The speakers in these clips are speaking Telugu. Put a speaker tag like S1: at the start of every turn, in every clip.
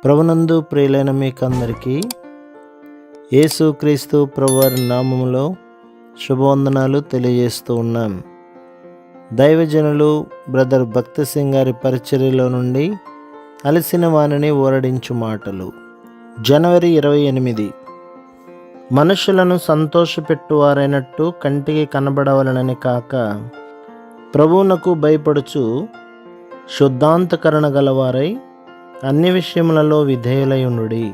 S1: ప్రభునందు ప్రియులైన మీకందరికీ యేసుక్రీస్తు ప్రభువారి నామములో శుభవందనాలు తెలియజేస్తూ ఉన్నాం. దైవజనులు బ్రదర్ భక్తి సింగ్ గారి పరిచర్యలో నుండి అలసిన వానిని ఊరడించు మాటలు. జనవరి 28. మనుషులను సంతోషపెట్టువారైనట్టు కంటికి కనబడవలనని కాక, ప్రభువునకు భయపడుచు శుద్ధాంతకరణ గలవారై అన్ని విషయములలో విధేయులై ఉండుడి.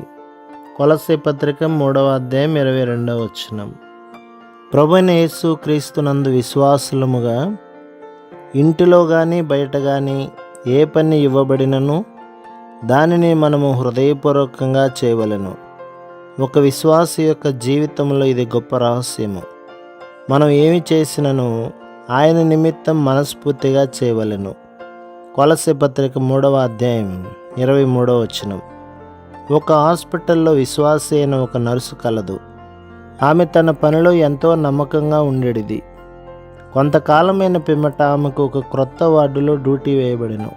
S1: కొలస్సీ పత్రిక 3:22. ప్రభువైన యేసు క్రీస్తునందు విశ్వాసులముగా ఇంటిలో కానీ బయట కానీ ఏ పని ఇవ్వబడినను దానిని మనము హృదయపూర్వకంగా చేయవలెను. ఒక విశ్వాసి యొక్క జీవితంలో ఇది గొప్ప రహస్యము. మనం ఏమి చేసినను ఆయన నిమిత్తం మనస్ఫూర్తిగా చేయవలెను. కొలస్సీ పత్రిక 3:23. ఒక హాస్పిటల్లో విశ్వాసి అయిన ఒక నర్సు కలదు. ఆమె తన పనిలో ఎంతో నమ్మకంగా ఉండేది. కొంతకాలమైన పిమ్మట ఆమెకు ఒక క్రొత్త వార్డులో డ్యూటీ వేయబడెను.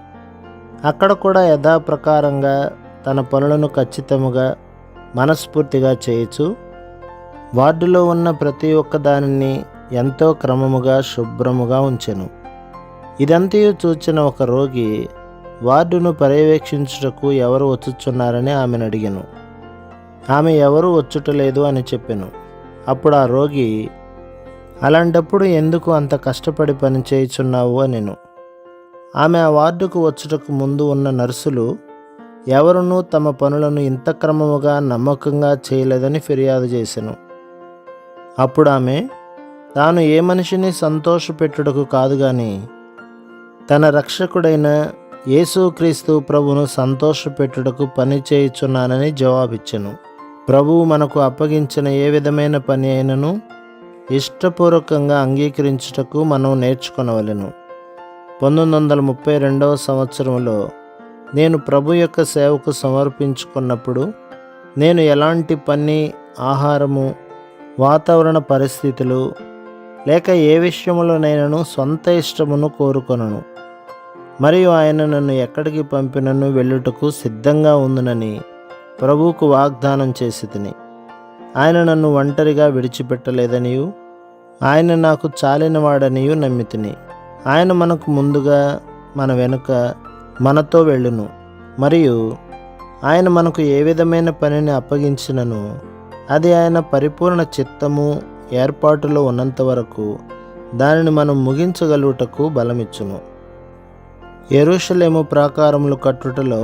S1: అక్కడ కూడా యథాప్రకారంగా తన పనులను ఖచ్చితముగా మనస్ఫూర్తిగా చేయొచ్చు. వార్డులో ఉన్న ప్రతి ఒక్క దానిని ఎంతో క్రమముగా శుభ్రముగా ఉంచెను. ఇదంతయు చూచిన ఒక రోగి వార్డును పర్యవేక్షించుటకు ఎవరు వచ్చుచున్నారని ఆమెను అడిగెను. ఆమె ఎవరు వచ్చుటలేదు అని చెప్పెను. అప్పుడు ఆ రోగి, అలాంటప్పుడు ఎందుకు అంత కష్టపడి పని చేయుచున్నావు అనెను. ఆమె ఆ వార్డుకు వచ్చుటకు ముందు ఉన్న నర్సులు ఎవరునూ తమ పనులను ఇంత క్రమముగా నమ్మకంగా చేయలేదని ఫిర్యాదు చేసెను. అప్పుడు ఆమె తాను ఏ మనిషిని సంతోషపెట్టుటకు కాదు గాని తన రక్షకుడైన యేసుక్రీస్తు ప్రభువును సంతోషపెట్టుటకు పని చేయుచున్నానని జవాబిచ్చెను. ప్రభువు మనకు అప్పగించిన ఏ విధమైన పని అయినను ఇష్టపూర్వకంగా అంగీకరించుటకు మనం నేర్చుకొనవలెను. 1932వ సంవత్సరంలో నేను ప్రభు యొక్క సేవకు సమర్పించుకున్నప్పుడు నేను ఎలాంటి పని, ఆహారము, వాతావరణ పరిస్థితులు లేక ఏ విషయంలోనైనాను సొంత ఇష్టమును కోరుకొనను. మరియు ఆయన నన్ను ఎక్కడికి పంపినను వెళ్ళుటకు సిద్ధంగా ఉందునని ప్రభువుకు వాగ్దానం చేసి తిని, ఆయన నన్ను ఒంటరిగా విడిచిపెట్టలేదనియు ఆయన నాకు చాలినవాడనియు నమ్మితిని. ఆయన మనకు ముందుగా మన వెనుక మనతో వెళ్ళును. మరియు ఆయన మనకు ఏ విధమైన పనిని అప్పగించినను అది ఆయన పరిపూర్ణ చిత్తము ఏర్పాటులో ఉన్నంత వరకు దానిని మనం ముగించగలుగుటకు బలమిచ్చును. యెరూషలేము ప్రాకారములు కట్టుటలో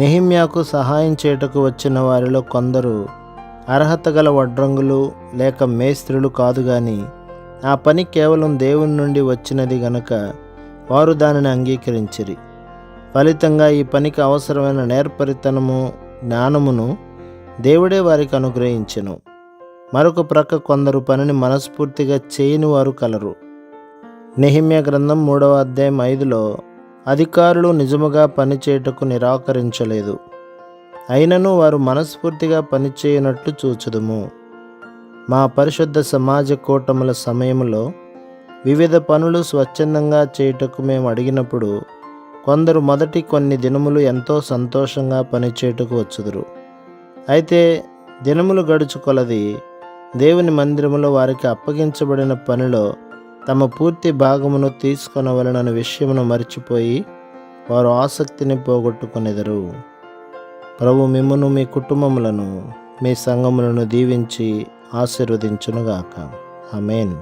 S1: నెహెమ్యాకు సహాయం చేయుటకు వచ్చిన వారిలో కొందరు అర్హత గల వడ్రంగులు లేక మేస్త్రులు కాదు గాని ఆ పని కేవలం దేవుని నుండి వచ్చినది గనుక వారు దానిని అంగీకరించిరి. ఫలితంగా ఈ పనికి అవసరమైన నేర్పరితనము, జ్ఞానమును దేవుడే వారికి అనుగ్రహించెను. మరొక ప్రక్క కొందరు పనిని మనస్ఫూర్తిగా చేయని వారు కలరు. నెహెమ్యా గ్రంథం 3:5 అధికారులు నిజముగా పనిచేయుటకు నిరాకరించలేదు, అయినను వారు మనస్ఫూర్తిగా పనిచేయనట్లు చూచుదుము. మా పరిశుద్ధ సమాజ కూటముల సమయంలో వివిధ పనులు స్వచ్ఛందంగా చేయుటకు మేము అడిగినప్పుడు కొందరు మొదటి కొన్ని దినములు ఎంతో సంతోషంగా పనిచేయుటకు వచ్చుదురు. అయితే దినములు గడుచు కొలది దేవుని మందిరములో వారికి అప్పగించబడిన పనిలో తమ పూర్తి భాగమును తీసుకొనవలనన్న విషయమును మరిచిపోయి వారు ఆసక్తిని పోగొట్టుకొనెదరు. ప్రభు మిమ్మును, మీ కుటుంబములను, మీ సంఘములను దీవించి ఆశీర్వదించునుగాక. ఆమేన్.